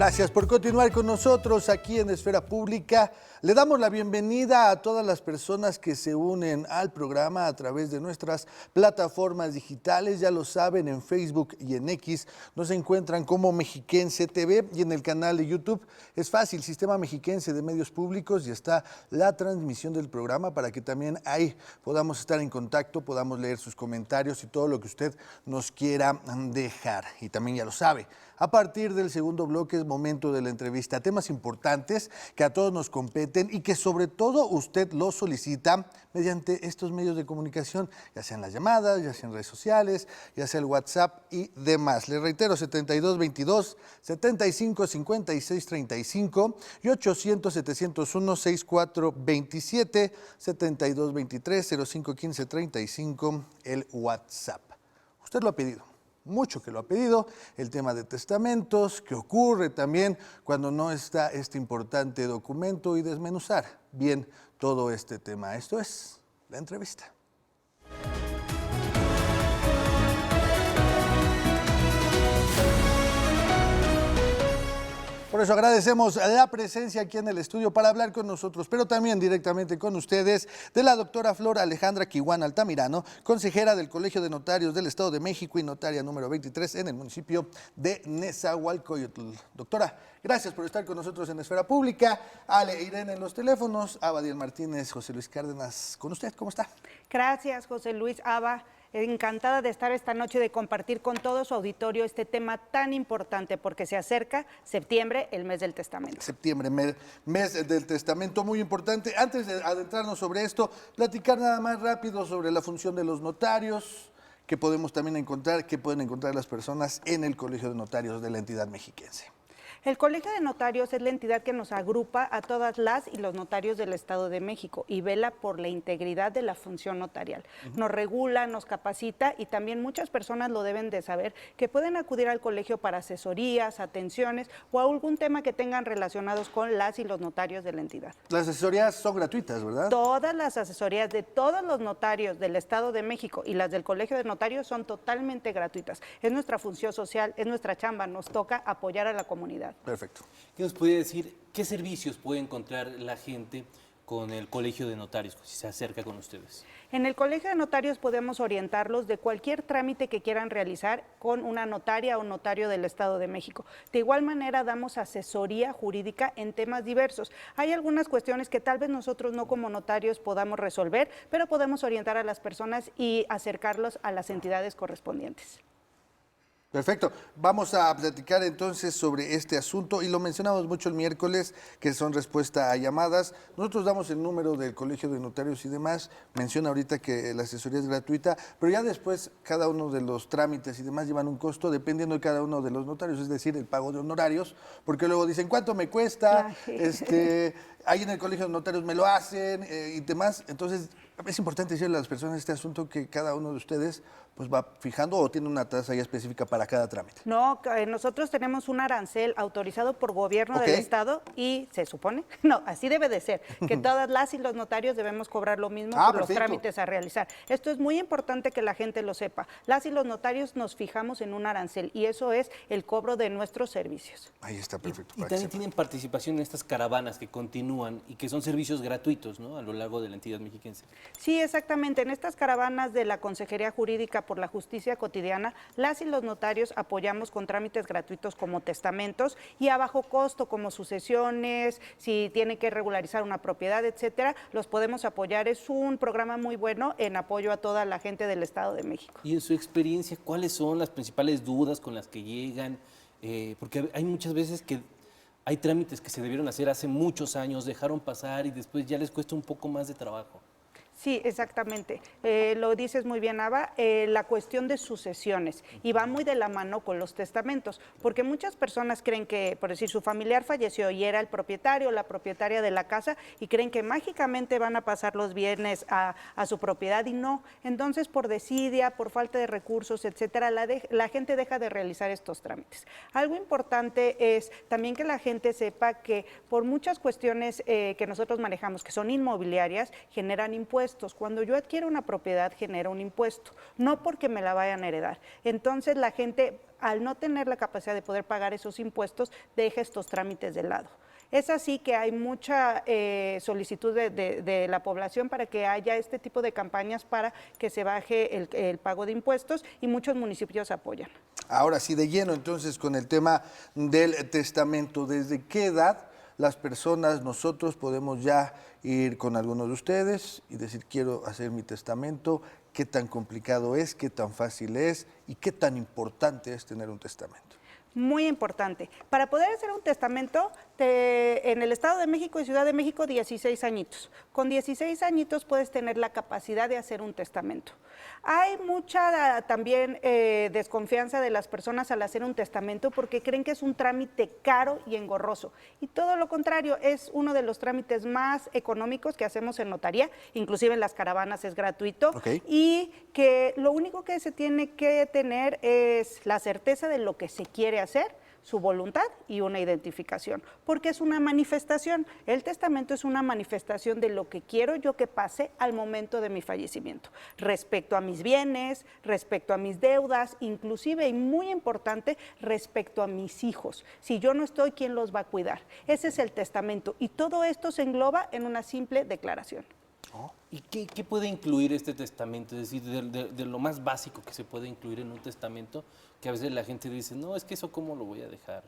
Gracias por continuar con nosotros aquí en Esfera Pública. Le damos la bienvenida a todas las personas que se unen al programa a través de nuestras plataformas digitales. Ya lo saben, en Facebook y en X nos encuentran como Mexiquense TV y en el canal de YouTube es fácil, Sistema Mexiquense de Medios Públicos, y está la transmisión del programa para que también ahí podamos estar en contacto, podamos leer sus comentarios y todo lo que usted nos quiera dejar. Y también ya lo sabe, a partir del segundo bloque es momento de la entrevista, temas importantes que a todos nos competen y que sobre todo usted los solicita mediante estos medios de comunicación, ya sean las llamadas, ya sean redes sociales, ya sea el WhatsApp y demás. Le reitero, 7222-755635 y 800-701-6427, 7223-051535, el WhatsApp. Usted lo ha pedido. Mucho que lo ha pedido, el tema de testamentos, qué ocurre también cuando no está este importante documento y desmenuzar bien todo este tema. Esto es la entrevista. Por eso agradecemos la presencia aquí en el estudio para hablar con nosotros, pero también directamente con ustedes, de la doctora Flor Alejandra Quihuán Altamirano, consejera del Colegio de Notarios del Estado de México y notaria número 23 en el municipio de Nezahualcóyotl. Doctora, gracias por estar con nosotros en Esfera Pública. Ale e Irene en los teléfonos, Abadiel Martínez, José Luis Cárdenas, con usted, ¿cómo está? Gracias, José Luis, Aba. Encantada de estar esta noche, de compartir con todo su auditorio este tema tan importante, porque se acerca septiembre, el mes del testamento. Septiembre, mes del testamento, muy importante. Antes de adentrarnos sobre esto, platicar nada más rápido sobre la función de los notarios, que podemos también encontrar, que pueden encontrar las personas en el Colegio de Notarios de la entidad mexiquense. El Colegio de Notarios es la entidad que nos agrupa a todas las y los notarios del Estado de México y vela por la integridad de la función notarial. Nos regula, nos capacita y también muchas personas lo deben de saber, que pueden acudir al colegio para asesorías, atenciones o algún tema que tengan relacionados con las y los notarios de la entidad. Las asesorías son gratuitas, ¿verdad? Todas las asesorías de todos los notarios del Estado de México y las del Colegio de Notarios son totalmente gratuitas. Es nuestra función social, es nuestra chamba, nos toca apoyar a la comunidad. Perfecto. ¿Qué nos puede decir? ¿Qué servicios puede encontrar la gente con el Colegio de Notarios si se acerca con ustedes? En el Colegio de Notarios podemos orientarlos de cualquier trámite que quieran realizar con una notaria o notario del Estado de México. De igual manera damos asesoría jurídica en temas diversos. Hay algunas cuestiones que tal vez nosotros no como notarios podamos resolver, pero podemos orientar a las personas y acercarlos a las entidades correspondientes. Perfecto. Vamos a platicar entonces sobre este asunto y lo mencionamos mucho el miércoles, que son respuesta a llamadas. Nosotros damos el número del Colegio de Notarios y demás. Menciona ahorita que la asesoría es gratuita, pero ya después cada uno de los trámites y demás llevan un costo dependiendo de cada uno de los notarios, es decir, el pago de honorarios, porque luego dicen, ¿cuánto me cuesta? Ahí en el Colegio de Notarios me lo hacen y demás. Entonces, es importante decirle a las personas este asunto que cada uno de ustedes pues va fijando o tiene una tasa ya específica para cada trámite. No, nosotros tenemos un arancel autorizado por gobierno del Estado y se supone, no, así debe de ser, que todas las y los notarios debemos cobrar lo mismo por los trámites a realizar. Esto es muy importante que la gente lo sepa. Las y los notarios nos fijamos en un arancel y eso es el cobro de nuestros servicios. Ahí está, perfecto. Y también tienen participación en estas caravanas que continúan y que son servicios gratuitos, ¿no?, a lo largo de la entidad mexiquense. Sí, exactamente. En estas caravanas de la Consejería Jurídica por la Justicia Cotidiana, las y los notarios apoyamos con trámites gratuitos como testamentos y a bajo costo como sucesiones, si tiene que regularizar una propiedad, etcétera, los podemos apoyar. Es un programa muy bueno en apoyo a toda la gente del Estado de México. Y en su experiencia, ¿cuáles son las principales dudas con las que llegan? Porque hay muchas veces que hay trámites que se debieron hacer hace muchos años, dejaron pasar y después ya les cuesta un poco más de trabajo. Sí, exactamente. Lo dices muy bien, Aba, la cuestión de sucesiones, y va muy de la mano con los testamentos, porque muchas personas creen que, por decir, su familiar falleció y era el propietario o la propietaria de la casa, y creen que mágicamente van a pasar los bienes a su propiedad, y no. Entonces, por desidia, por falta de recursos, etcétera, la gente deja de realizar estos trámites. Algo importante es también que la gente sepa que por muchas cuestiones que nosotros manejamos, que son inmobiliarias, generan impuestos. impuestos. Cuando yo adquiero una propiedad genera un impuesto, no porque me la vayan a heredar. Entonces la gente, al no tener la capacidad de poder pagar esos impuestos, deja estos trámites de lado. Es así que hay mucha solicitud de la población para que haya este tipo de campañas para que se baje el pago de impuestos, y muchos municipios apoyan. Ahora sí, de lleno entonces con el tema del testamento. ¿Desde qué edad las personas, nosotros podemos ya ir con algunos de ustedes y decir quiero hacer mi testamento? ¿Qué tan complicado es, qué tan fácil es y qué tan importante es tener un testamento? Muy importante. Para poder hacer un testamento, en el Estado de México y Ciudad de México, 16 añitos. Con 16 añitos puedes tener la capacidad de hacer un testamento. Hay mucha también desconfianza de las personas al hacer un testamento porque creen que es un trámite caro y engorroso. Y todo lo contrario, es uno de los trámites más económicos que hacemos en notaría, inclusive en las caravanas es gratuito. Okay. Y que lo único que se tiene que tener es la certeza de lo que se quiere hacer, su voluntad y una identificación, porque es una manifestación. El testamento es una manifestación de lo que quiero yo que pase al momento de mi fallecimiento, respecto a mis bienes, respecto a mis deudas, inclusive, y muy importante, respecto a mis hijos. Si yo no estoy, ¿quién los va a cuidar? Ese es el testamento, y todo esto se engloba en una simple declaración. ¿Y qué puede incluir este testamento? Es decir, de lo más básico que se puede incluir en un testamento, que a veces la gente dice, no, es que eso cómo lo voy a dejar.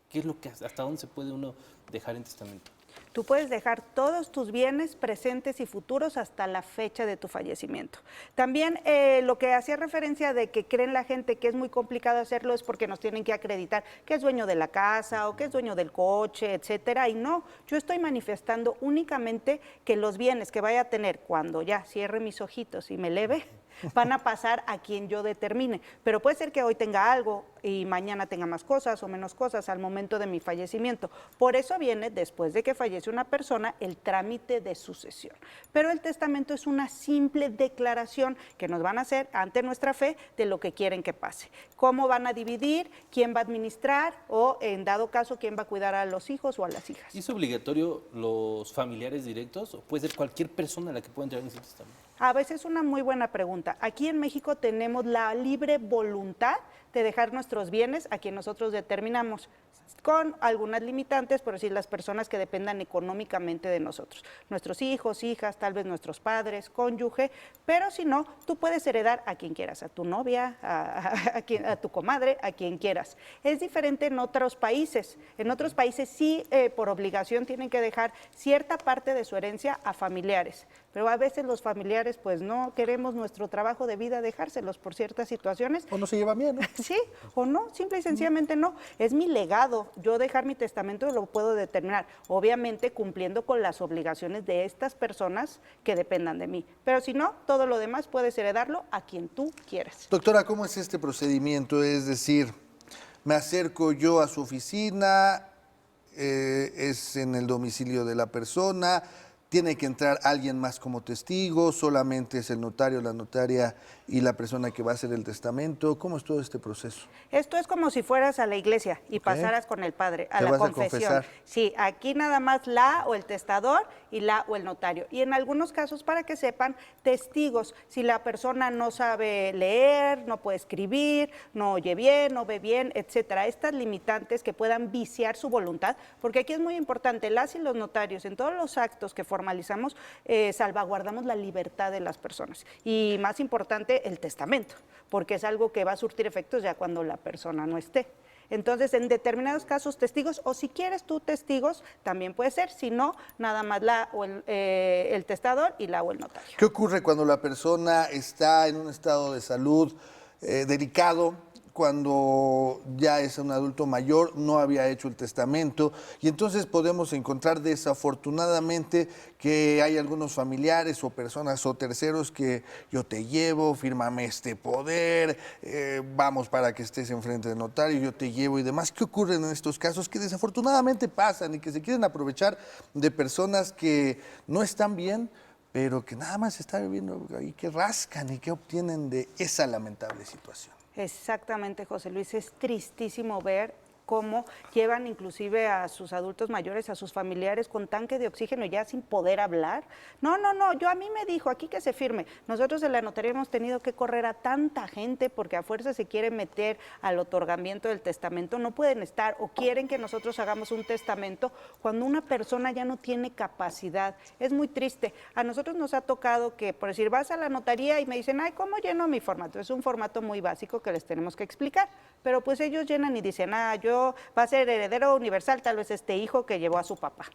¿Qué es lo que, hasta dónde se puede uno dejar en testamento? Tú puedes dejar todos tus bienes presentes y futuros hasta la fecha de tu fallecimiento. También lo que hacía referencia de que creen la gente que es muy complicado hacerlo es porque nos tienen que acreditar que es dueño de la casa o que es dueño del coche, etcétera. Y no, yo estoy manifestando únicamente que los bienes que vaya a tener cuando ya cierre mis ojitos y me eleve, van a pasar a quien yo determine. Pero puede ser que hoy tenga algo y mañana tenga más cosas o menos cosas al momento de mi fallecimiento. Por eso viene, después de que fallece una persona, el trámite de sucesión. Pero el testamento es una simple declaración que nos van a hacer ante nuestra fe de lo que quieren que pase. Cómo van a dividir, quién va a administrar o, en dado caso, quién va a cuidar a los hijos o a las hijas. ¿Y es obligatorio los familiares directos o puede ser cualquier persona a la que pueda entrar en ese testamento? A veces es una muy buena pregunta. Aquí en México tenemos la libre voluntad de dejar nuestros bienes a quien nosotros determinamos, con algunas limitantes, por decir, las personas que dependan económicamente de nosotros, nuestros hijos, hijas, tal vez nuestros padres, cónyuge, pero si no, tú puedes heredar a quien quieras, a tu novia, a tu comadre, a quien quieras. Es diferente en otros países. En otros países sí, por obligación, tienen que dejar cierta parte de su herencia a familiares, pero a veces los familiares pues no queremos nuestro trabajo de vida dejárselos por ciertas situaciones. O no se llevan bien, ¿no? Sí, o no, simple y sencillamente no. Es mi legado. Yo dejar mi testamento lo puedo determinar, obviamente cumpliendo con las obligaciones de estas personas que dependan de mí. Pero si no, todo lo demás puedes heredarlo a quien tú quieras. Doctora, ¿cómo es este procedimiento? Es decir, me acerco yo a su oficina, es en el domicilio de la persona, tiene que entrar alguien más como testigo, solamente es el notario, la notaria y la persona que va a hacer el testamento. ¿Cómo es todo este proceso? Esto es como si fueras a la iglesia y pasaras con el padre a ¿Te la vas a confesión. confesar? Sí, aquí nada más la o el testador y la o el notario. Y en algunos casos, para que sepan, testigos. Si la persona no sabe leer, no puede escribir, no oye bien, no ve bien, etcétera. Estas limitantes que puedan viciar su voluntad, porque aquí es muy importante, las y los notarios, en todos los actos que formalizamos, salvaguardamos la libertad de las personas. Y más importante, el testamento, porque es algo que va a surtir efectos ya cuando la persona no esté. Entonces, en determinados casos, testigos, o si quieres tú testigos, también puede ser, si no, nada más la o el testador y la o el notario. ¿Qué ocurre cuando la persona está en un estado de salud delicado, cuando ya es un adulto mayor, no había hecho el testamento, y entonces podemos encontrar desafortunadamente que hay algunos familiares o personas o terceros que yo te llevo, fírmame este poder, vamos para que estés enfrente del notario, yo te llevo y demás? ¿Qué ocurre en estos casos que desafortunadamente pasan y que se quieren aprovechar de personas que no están bien, pero que nada más están viviendo ahí, que rascan y que obtienen de esa lamentable situación? Exactamente, José Luis, es tristísimo ver cómo llevan inclusive a sus adultos mayores, a sus familiares con tanque de oxígeno ya sin poder hablar. No, a mí me dijo aquí que se firme. Nosotros en la notaría hemos tenido que correr a tanta gente porque a fuerza se quiere meter al otorgamiento del testamento, no pueden estar o quieren que nosotros hagamos un testamento cuando una persona ya no tiene capacidad. Es muy triste. A nosotros nos ha tocado que, por decir, vas a la notaría y me dicen, ay, ¿cómo lleno mi formato? Es un formato muy básico que les tenemos que explicar, pero pues ellos llenan y dicen, va a ser heredero universal, tal vez este hijo que llevó a su papá.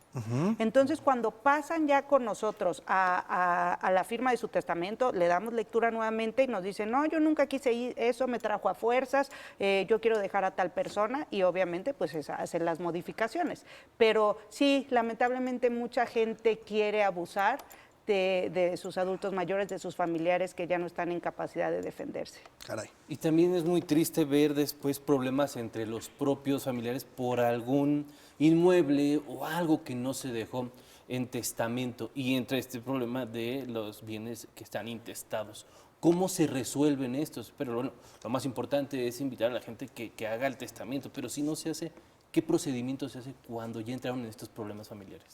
Entonces, cuando pasan ya con nosotros a la firma de su testamento, le damos lectura nuevamente y nos dicen, no, yo nunca quise eso, me trajo a fuerzas, yo quiero dejar a tal persona y obviamente pues hacen las modificaciones. Pero sí, lamentablemente mucha gente quiere abusar de sus adultos mayores, de sus familiares que ya no están en capacidad de defenderse. Caray. Y también es muy triste ver después problemas entre los propios familiares por algún inmueble o algo que no se dejó en testamento y entre este problema de los bienes que están intestados. ¿Cómo se resuelven estos? Pero bueno, lo más importante es invitar a la gente que haga el testamento, pero si no se hace, ¿qué procedimiento se hace cuando ya entraron en estos problemas familiares?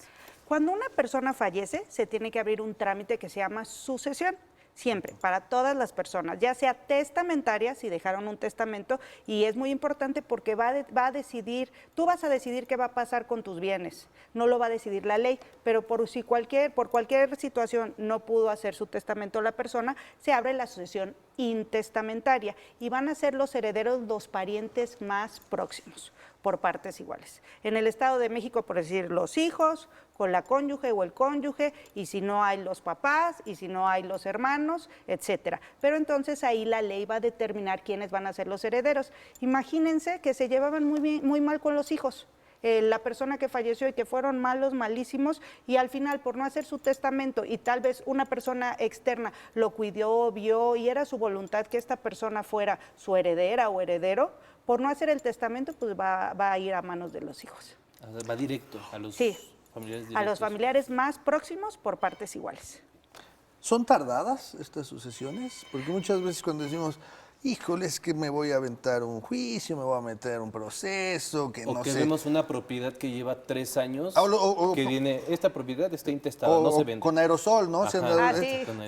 Cuando una persona fallece, se tiene que abrir un trámite que se llama sucesión. Siempre, para todas las personas, ya sea testamentaria, si dejaron un testamento, y es muy importante porque va a decidir, tú vas a decidir qué va a pasar con tus bienes, no lo va a decidir la ley, pero por cualquier situación no pudo hacer su testamento la persona, se abre la sucesión intestamentaria y van a ser los herederos los parientes más próximos, por partes iguales. En el Estado de México, por decir, los hijos, con la cónyuge o el cónyuge, y si no hay los papás, y si no hay los hermanos, etcétera. Pero entonces ahí la ley va a determinar quiénes van a ser los herederos. Imagínense que se llevaban muy mal con los hijos. La persona que falleció y que fueron malísimos, y al final por no hacer su testamento y tal vez una persona externa lo cuidó, vio y era su voluntad que esta persona fuera su heredera o heredero, por no hacer el testamento pues va a ir a manos de los hijos. Va directo a los familiares directos. A los familiares más próximos por partes iguales. ¿Son tardadas estas sucesiones? Porque muchas veces cuando decimos, híjole, es que me voy a aventar un juicio, me voy a meter un proceso, que no sé. O que vemos una propiedad que lleva 3 años, que viene, esta propiedad está intestada, no se vende. Con aerosol, ¿no? Sí.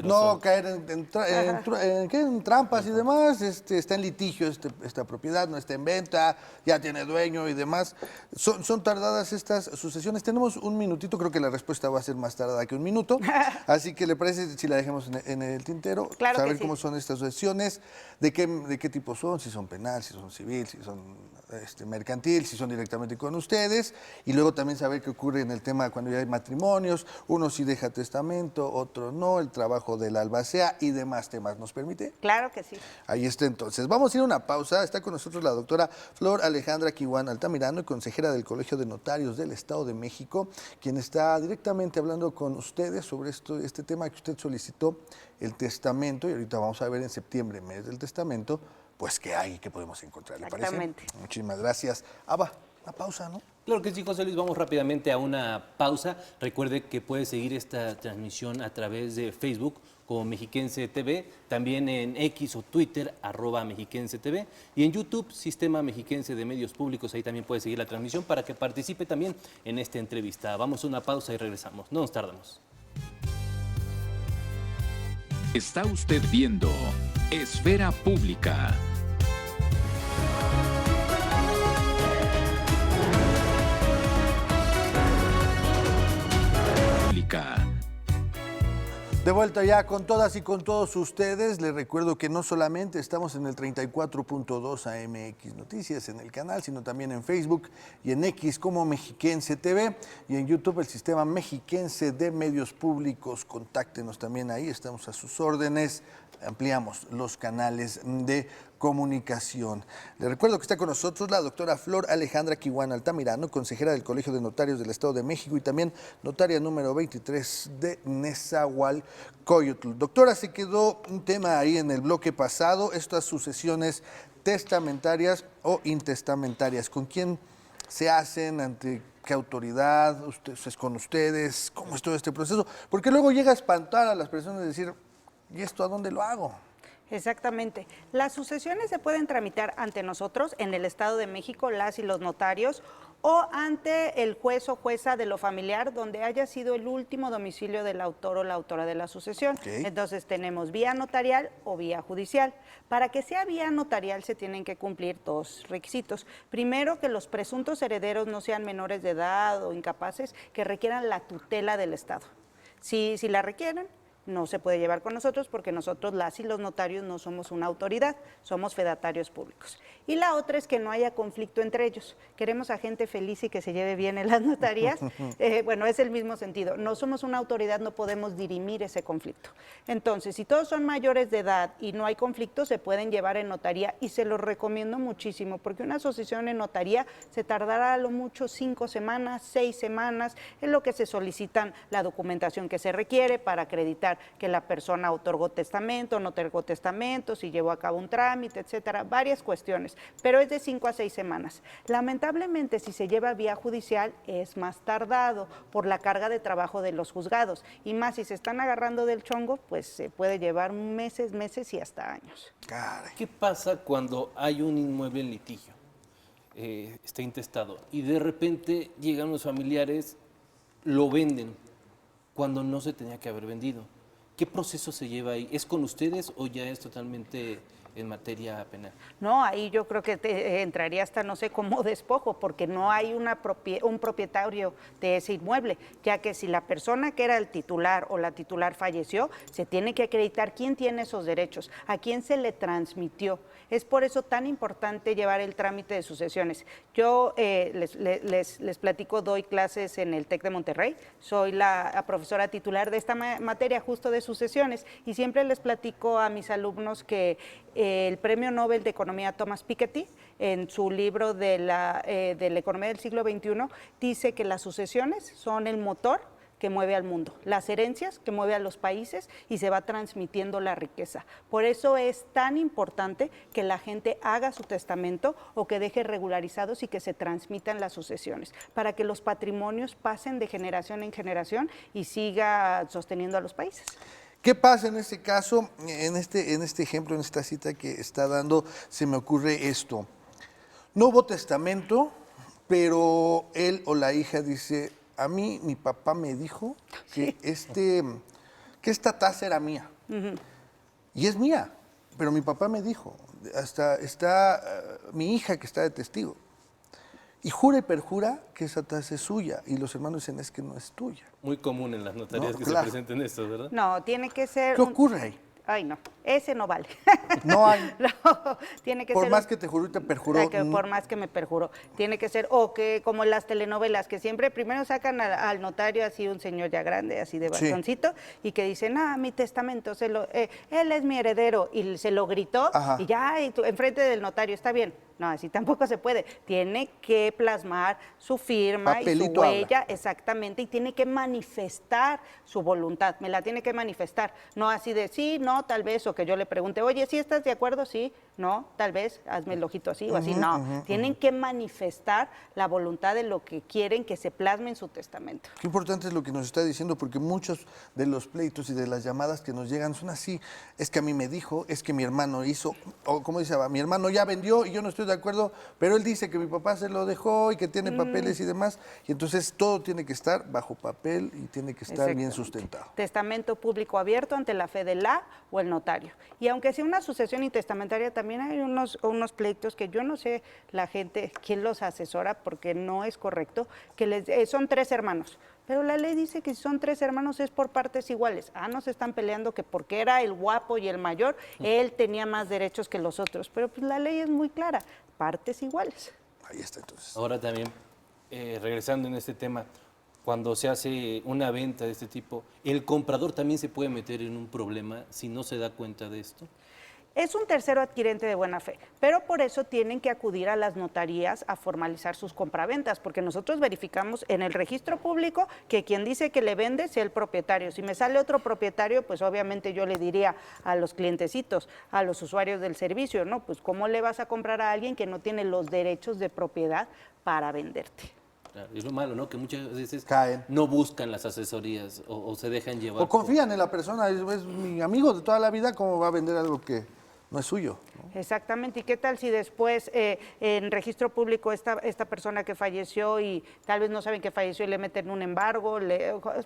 No caer en trampas y demás, está en litigio esta propiedad, no está en venta, ya tiene dueño y demás. ¿Son tardadas estas sucesiones? Tenemos un minutito, creo que la respuesta va a ser más tardada que un minuto, así que le parece si la dejemos en el tintero, claro, saber que sí. cómo son estas sucesiones, de qué tipo son, si son penal, si son civil, si son mercantil, si son directamente con ustedes, y luego también saber qué ocurre en el tema cuando ya hay matrimonios, uno sí deja testamento, otro no, el trabajo de la albacea y demás temas. ¿Nos permite? Claro que sí. Ahí está entonces. Vamos a ir a una pausa. Está con nosotros la doctora Flor Alejandra Kiwan Altamirano, consejera del Colegio de Notarios del Estado de México, quien está directamente hablando con ustedes sobre este tema que usted solicitó, el testamento, y ahorita vamos a ver en septiembre, mes del testamento, pues qué hay, qué podemos encontrar, ¿le parece? Exactamente. Muchísimas gracias. Aba, una pausa, ¿no? Claro que sí, José Luis, vamos rápidamente a una pausa. Recuerde que puede seguir esta transmisión a través de Facebook como Mexiquense TV, también en X o Twitter, @Mexiquense TV, y en YouTube, Sistema Mexiquense de Medios Públicos, ahí también puede seguir la transmisión para que participe también en esta entrevista. Vamos a una pausa y regresamos, no nos tardamos. Está usted viendo Esfera Pública. De vuelta ya con todas y con todos ustedes. Les recuerdo que no solamente estamos en el 34.2 AMX Noticias en el canal, sino también en Facebook y en X como Mexiquense TV y en YouTube el Sistema Mexiquense de Medios Públicos. Contáctenos también ahí, estamos a sus órdenes. Ampliamos los canales de comunicación. Les recuerdo que está con nosotros la doctora Flor Alejandra Kiwan Altamirano, consejera del Colegio de Notarios del Estado de México y también notaria número 23 de Nezahualcóyotl. Doctora, se quedó un tema ahí en el bloque pasado, estas sucesiones testamentarias o intestamentarias. ¿Con quién se hacen? ¿Ante qué autoridad? ¿Es con ustedes? ¿Cómo es todo este proceso? Porque luego llega a espantar a las personas y decir, ¿y esto a dónde lo hago? Exactamente. Las sucesiones se pueden tramitar ante nosotros en el Estado de México, las y los notarios, o ante el juez o jueza de lo familiar, donde haya sido el último domicilio del autor o la autora de la sucesión. Ok. Entonces tenemos vía notarial o vía judicial. Para que sea vía notarial se tienen que cumplir dos requisitos. Primero, que los presuntos herederos no sean menores de edad o incapaces que requieran la tutela del Estado. Si la requieren, no se puede llevar con nosotros porque nosotros, las y los notarios, no somos una autoridad, somos fedatarios públicos. Y la otra es que no haya conflicto entre ellos. Queremos a gente feliz y que se lleve bien en las notarías. Bueno, es el mismo sentido. No somos una autoridad, no podemos dirimir ese conflicto. Entonces, si todos son mayores de edad y no hay conflicto, se pueden llevar en notaría y se los recomiendo muchísimo porque una asociación en notaría se tardará a lo mucho 5 semanas, 6 semanas, en lo que se solicitan la documentación que se requiere para acreditar que la persona otorgó testamento, no otorgó testamento, si llevó a cabo un trámite, etcétera, varias cuestiones, pero es de 5 a 6 semanas. Lamentablemente, si se lleva vía judicial, es más tardado por la carga de trabajo de los juzgados, y más si se están agarrando del chongo, pues se puede llevar meses y hasta años. Caray. ¿Qué pasa cuando hay un inmueble en litigio? Está intestado y de repente llegan los familiares, lo venden cuando no se tenía que haber vendido. ¿Qué proceso se lleva ahí? ¿Es con ustedes o ya es totalmente en materia penal? No, ahí yo creo que entraría hasta, no sé, como despojo, porque no hay un propietario de ese inmueble, ya que si la persona que era el titular o la titular falleció, se tiene que acreditar quién tiene esos derechos, a quién se le transmitió. Es por eso tan importante llevar el trámite de sucesiones. Yo les platico, doy clases en el TEC de Monterrey, soy la profesora titular de esta materia justo de sucesiones, y siempre les platico a mis alumnos que el Premio Nobel de Economía Thomas Piketty, en su libro de la economía del siglo XXI, dice que las sucesiones son el motor que mueve al mundo, las herencias que mueve a los países y se va transmitiendo la riqueza. Por eso es tan importante que la gente haga su testamento o que deje regularizados y que se transmitan las sucesiones, para que los patrimonios pasen de generación en generación y siga sosteniendo a los países. ¿Qué pasa en este caso? En este ejemplo, en esta cita que está dando, se me ocurre esto. No hubo testamento, pero él o la hija dice, a mí mi papá me dijo que, que esta taza era mía. Y es mía, pero mi papá me dijo, hasta está mi hija que está de testigo. Y jura y perjura que esa taza es suya. Y los hermanos dicen, es que no es tuya. Muy común en las notarías No, que claro. se presenten esto, ¿verdad? No, tiene que ser... ¿Qué ocurre ahí? Ay, no, ese no vale. No hay. No, tiene que Por ser... más que te juró y te perjuró. Por más que me perjuró. Tiene que ser, o que como las telenovelas, que siempre primero sacan al notario así un señor ya grande, así de bastoncito, y que dicen, mi testamento, él es mi heredero, y se lo gritó, Ajá. y ya, enfrente del notario, está bien. No, así tampoco se puede. Tiene que plasmar su firma Papelito y su huella, habla. exactamente, y tiene que manifestar su voluntad. Me la tiene que manifestar. No así de sí, no, tal vez, o que yo le pregunte, oye, ¿sí estás de acuerdo? Sí, no, tal vez, hazme el ojito así o así. No, tienen que manifestar la voluntad de lo que quieren que se plasme en su testamento. Qué importante es lo que nos está diciendo, porque muchos de los pleitos y de las llamadas que nos llegan son así. Es que a mí me dijo, es que mi hermano hizo, o como dice, mi hermano ya vendió y yo no estoy de acuerdo, pero él dice que mi papá se lo dejó y que tiene papeles y demás. Y entonces todo tiene que estar baco papel y tiene que estar bien Exactamente. sustentado. Testamento público abierto ante la fe de la o el notario. Y aunque sea una sucesión intestamentaria, también hay unos pleitos que yo no sé la gente, quién los asesora, porque no es correcto, que son 3 hermanos. Pero la ley dice que si son 3 hermanos es por partes iguales. No se están peleando que porque era el guapo y el mayor, él tenía más derechos que los otros. Pero pues la ley es muy clara, partes iguales. Ahí está entonces. Ahora también, regresando en este tema, cuando se hace una venta de este tipo, ¿el comprador también se puede meter en un problema si no se da cuenta de esto? Es un tercero adquirente de buena fe, pero por eso tienen que acudir a las notarías a formalizar sus compraventas, porque nosotros verificamos en el registro público que quien dice que le vende sea el propietario. Si me sale otro propietario, pues obviamente yo le diría a los clientecitos, a los usuarios del servicio, ¿no? Pues ¿cómo le vas a comprar a alguien que no tiene los derechos de propiedad para venderte? claro. Es lo malo, ¿no? Que muchas veces Caen. no buscan las asesorías o se dejan llevar. O confían en la persona, es mi amigo de toda la vida, ¿cómo va a vender algo que no es suyo? Exactamente, ¿y qué tal si después en registro público esta persona que falleció y tal vez no saben que falleció y le meten un embargo?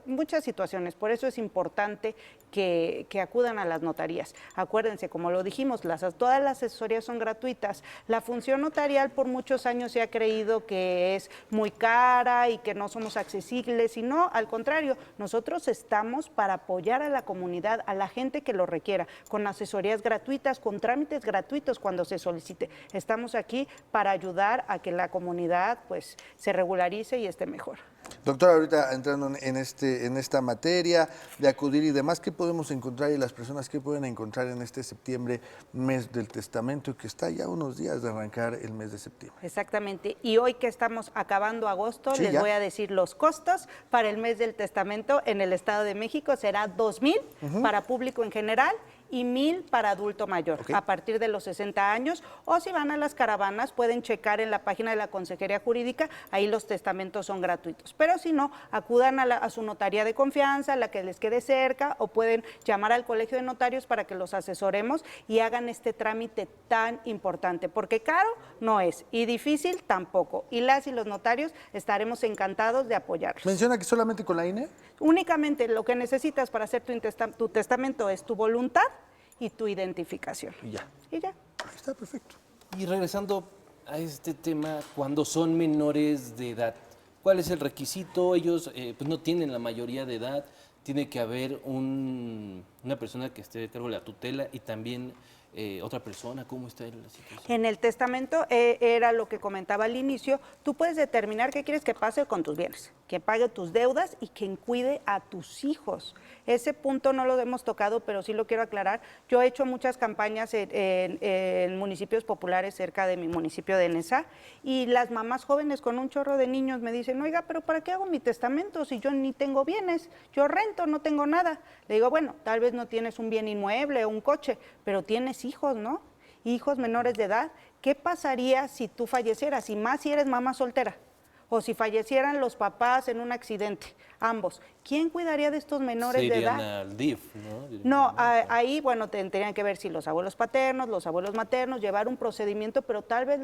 Muchas situaciones, por eso es importante que acudan a las notarías. Acuérdense, como lo dijimos, todas las asesorías son gratuitas. La función notarial por muchos años se ha creído que es muy cara y que no somos accesibles, y no, al contrario, nosotros estamos para apoyar a la comunidad, a la gente que lo requiera, con asesorías gratuitas, con trámites gratuitos cuando se solicite. Estamos aquí para ayudar a que la comunidad pues se regularice y esté mejor. Doctora, ahorita entrando en esta materia de acudir y demás, ¿qué podemos encontrar y las personas qué pueden encontrar en este septiembre, mes del testamento, que está ya unos días de arrancar el mes de septiembre? Exactamente, y hoy que estamos acabando agosto, Sí, les ya. voy a decir los costos para el mes del testamento en el Estado de México. Será 2,000 para público en general y 1,000 para adulto mayor, Ok. a partir de los 60 años, o si van a las caravanas pueden checar en la página de la Consejería Jurídica, ahí los testamentos son gratuitos. Pero si no, acudan a su notaría de confianza, la que les quede cerca, o pueden llamar al Colegio de Notarios para que los asesoremos y hagan este trámite tan importante, porque caro no es y difícil tampoco. Y las y los notarios estaremos encantados de apoyarlos. ¿Menciona que solamente con la INE? Únicamente lo que necesitas para hacer tu testamento es tu voluntad y tu identificación. Y ya. Y ya. Ahí está, perfecto. Y regresando a este tema, cuando son menores de edad, ¿cuál es el requisito? Ellos pues no tienen la mayoría de edad, tiene que haber una persona que esté a cargo de la tutela y también otra persona. ¿Cómo está la situación? En el testamento era lo que comentaba al inicio, tú puedes determinar qué quieres que pase con tus bienes, que pague tus deudas y quien cuide a tus hijos. Ese punto no lo hemos tocado, pero sí lo quiero aclarar. Yo he hecho muchas campañas en municipios populares cerca de mi municipio de Nesa, y las mamás jóvenes con un chorro de niños me dicen, oiga, pero ¿para qué hago mi testamento si yo ni tengo bienes? Yo rento, no tengo nada. Le digo, bueno, tal vez no tienes un bien inmueble o un coche, pero tienes hijos, ¿no? Hijos menores de edad. ¿Qué pasaría si tú fallecieras? Y más si eres mamá soltera, o si fallecieran los papás en un accidente, ambos. ¿Quién cuidaría de estos menores de edad? Se irían al DIF, ¿no? No, ahí, bueno, tendrían que ver si los abuelos paternos, los abuelos maternos, llevar un procedimiento, pero tal vez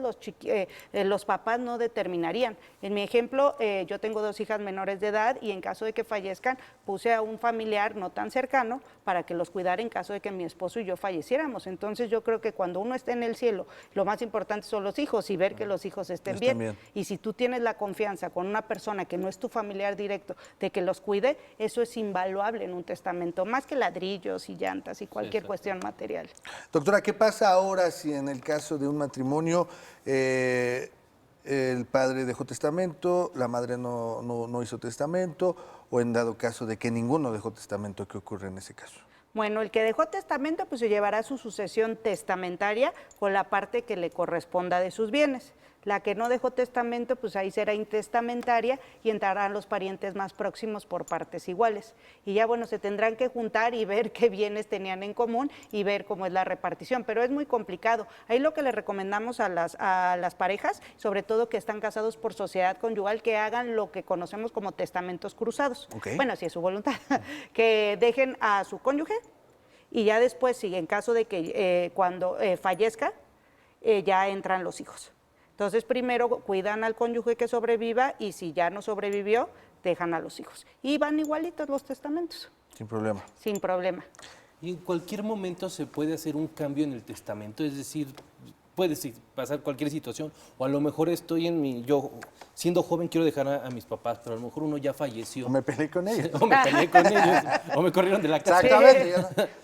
los papás no determinarían. En mi ejemplo, yo tengo 2 hijas menores de edad y en caso de que fallezcan, puse a un familiar no tan cercano para que los cuidara en caso de que mi esposo y yo falleciéramos. Entonces yo creo que cuando uno está en el cielo, lo más importante son los hijos y ver que los hijos estén bien. Y si tú tienes la confianza con una persona que no es tu familiar directo de que los cuide, eso es invaluable en un testamento, más que ladrillos y llantas y cualquier cuestión material. Doctora, ¿qué pasa ahora si en el caso de un matrimonio el padre dejó testamento, la madre no hizo testamento, o en dado caso de que ninguno dejó testamento? ¿Qué ocurre en ese caso? Bueno, el que dejó testamento pues se llevará su sucesión testamentaria con la parte que le corresponda de sus bienes. La que no dejó testamento, pues ahí será intestamentaria y entrarán los parientes más próximos por partes iguales. Y ya, bueno, se tendrán que juntar y ver qué bienes tenían en común y ver cómo es la repartición, pero es muy complicado. Ahí lo que le recomendamos a las parejas, sobre todo que están casados por sociedad conyugal, que hagan lo que conocemos como testamentos cruzados. Okay. Bueno, si es su voluntad, que dejen a su cónyuge y ya después, si en caso de que cuando fallezca, ya entran los hijos. Entonces, primero cuidan al cónyuge que sobreviva y si ya no sobrevivió, dejan a los hijos. Y van igualitos los testamentos. Sin problema. Sin problema. Y en cualquier momento se puede hacer un cambio en el testamento, es decir, puede pasar cualquier situación, o a lo mejor yo siendo joven quiero dejar a mis papás, pero a lo mejor uno ya falleció. O me peleé con ellos. O me peleé con ellos, o me corrieron de la casa. Exactamente.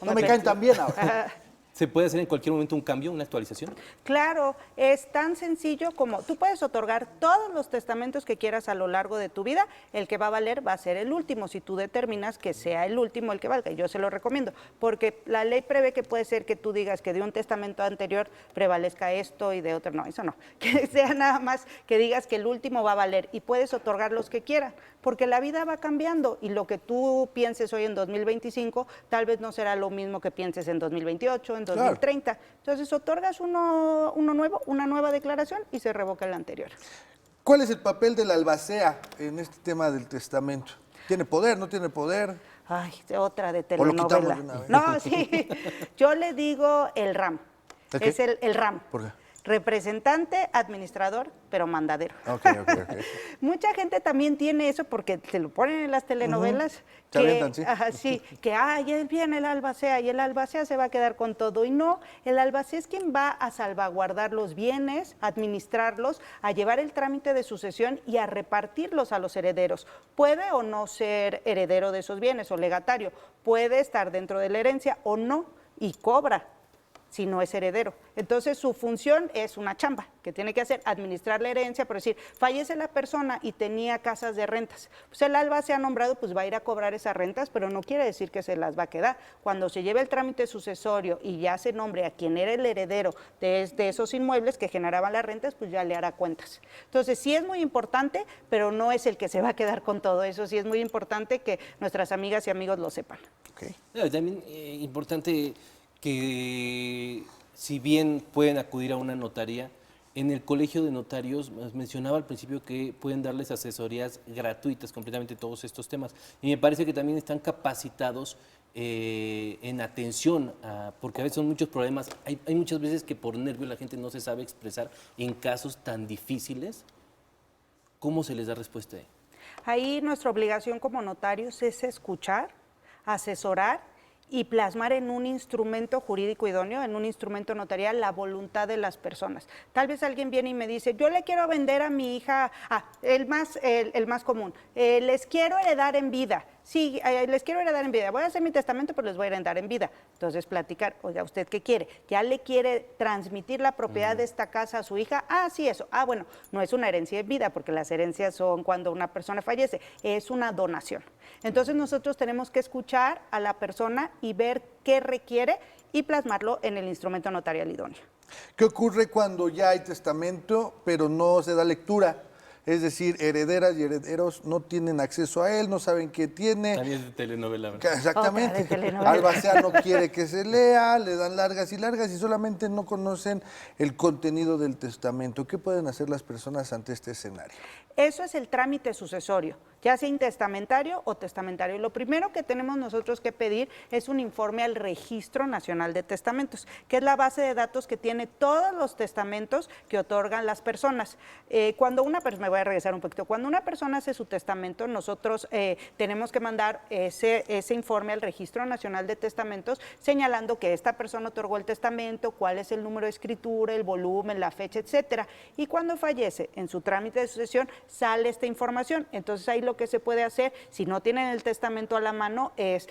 No me caen tan bien ahora. ¿Se puede hacer en cualquier momento un cambio, una actualización? Claro, es tan sencillo como tú puedes otorgar todos los testamentos que quieras a lo largo de tu vida, el que va a valer va a ser el último, si tú determinas que sea el último el que valga, y yo se lo recomiendo, porque la ley prevé que puede ser que tú digas que de un testamento anterior prevalezca esto y de otro no, eso no, que sea nada más que digas que el último va a valer y puedes otorgar los que quieras, porque la vida va cambiando y lo que tú pienses hoy en 2025 tal vez no será lo mismo que pienses en 2028, en 2030. Entonces otorgas uno nuevo, una nueva declaración y se revoca el anterior. ¿Cuál es el papel del albacea en este tema del testamento? ¿Tiene poder, no tiene poder? Ay, otra de ¿O lo quitamos telenovela. de una vez? No, sí. Yo le digo el RAM. ¿El qué? Es el RAM. ¿Por qué? Representante, administrador, pero mandadero. Ok. Mucha gente también tiene eso porque se lo ponen en las telenovelas. Se avientan, sí. Ajá, sí, que él viene el albacea y el albacea se va a quedar con todo. Y no, el albacea es quien va a salvaguardar los bienes, administrarlos, a llevar el trámite de sucesión y a repartirlos a los herederos. Puede o no ser heredero de esos bienes o legatario, puede estar dentro de la herencia o no y cobra si no es heredero. Entonces su función es una chamba que tiene que hacer, administrar la herencia, por decir, fallece la persona y tenía casas de rentas. Pues el alba se ha nombrado, pues va a ir a cobrar esas rentas, pero no quiere decir que se las va a quedar. Cuando se lleve el trámite sucesorio y ya se nombre a quien era el heredero de esos inmuebles que generaban las rentas, pues ya le hará cuentas. Entonces sí es muy importante, pero no es el que se va a quedar con todo eso. Sí es muy importante que nuestras amigas y amigos lo sepan. Okay. También importante que si bien pueden acudir a una notaría, en el colegio de notarios mencionaba al principio que pueden darles asesorías gratuitas completamente todos estos temas. Y me parece que también están capacitados en atención, porque a veces son muchos problemas. Hay muchas veces que por nervios la gente no se sabe expresar en casos tan difíciles. ¿Cómo se les da respuesta ahí? Ahí nuestra obligación como notarios es escuchar, asesorar y plasmar en un instrumento jurídico idóneo, en un instrumento notarial, la voluntad de las personas. Tal vez alguien viene y me dice, yo le quiero vender a mi hija, el más común, les quiero heredar en vida. Sí, les quiero heredar en vida. Voy a hacer mi testamento, pero les voy a heredar en vida. Entonces, platicar, oiga, ¿usted qué quiere? ¿Ya le quiere transmitir la propiedad de esta casa a su hija? Sí, eso. Bueno, no es una herencia en vida, porque las herencias son cuando una persona fallece, es una donación. Entonces, nosotros tenemos que escuchar a la persona y ver qué requiere y plasmarlo en el instrumento notarial idóneo. ¿Qué ocurre cuando ya hay testamento, pero no se da lectura? Es decir, herederas y herederos no tienen acceso a él, no saben qué tiene. También es de telenovela, ¿verdad? Exactamente. telenovela. Albacea no quiere que se lea, le dan largas y solamente no conocen el contenido del testamento. ¿Qué pueden hacer las personas ante este escenario? Eso es el trámite sucesorio, ya sea intestamentario o testamentario. Lo primero que tenemos nosotros que pedir es un informe al Registro Nacional de Testamentos, que es la base de datos que tiene todos los testamentos que otorgan las personas. Me voy a regresar un poquito. Cuando una persona hace su testamento, nosotros tenemos que mandar ese informe al Registro Nacional de Testamentos, señalando que esta persona otorgó el testamento, cuál es el número de escritura, el volumen, la fecha, etcétera. Y cuando fallece, en su trámite de sucesión, sale esta información. Entonces ahí lo que se puede hacer, si no tienen el testamento a la mano, es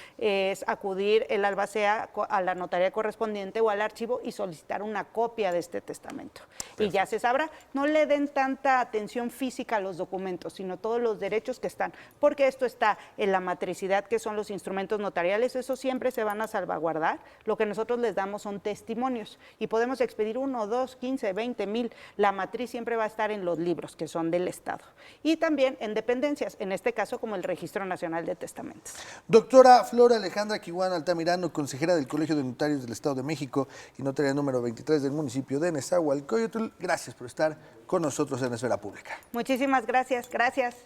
acudir el albacea a la notaría correspondiente o al archivo y solicitar una copia de este testamento. Perfecto. Y ya se sabrá, no le den tanta atención física a los documentos, sino todos los derechos que están, porque esto está en la matricidad, que son los instrumentos notariales, eso siempre se van a salvaguardar. Lo que nosotros les damos son testimonios y podemos expedir 1, 2, 15, 20 mil. La matriz siempre va a estar en los libros, que son del Estado. Y también en dependencias, en este caso como el Registro Nacional de Testamentos. Doctora Flora Alejandra Kiwan Altamirano, consejera del Colegio de Notarios del Estado de México y notaria número 23 del municipio de Nezahualcóyotl, gracias por estar con nosotros en Esfera Pública. Muchísimas gracias,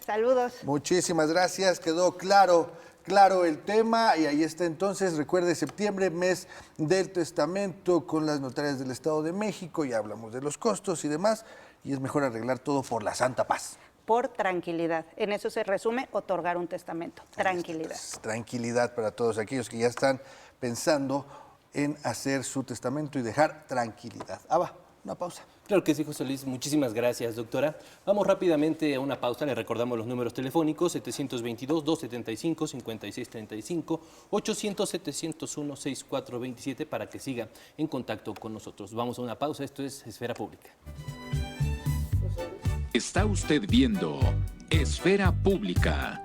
saludos. Muchísimas gracias, quedó claro el tema y ahí está entonces, recuerde septiembre, mes del testamento con las notarias del Estado de México, ya hablamos de los costos y demás, y es mejor arreglar todo por la santa paz. Por tranquilidad, en eso se resume otorgar un testamento, tranquilidad. Tranquilidad para todos aquellos que ya están pensando en hacer su testamento y dejar tranquilidad. Una pausa. Claro que sí, José Luis. Muchísimas gracias, doctora. Vamos rápidamente a una pausa. Le recordamos los números telefónicos: 722-275-5635, 800-701-6427 para que siga en contacto con nosotros. Vamos a una pausa. Esto es Esfera Pública. Está usted viendo Esfera Pública.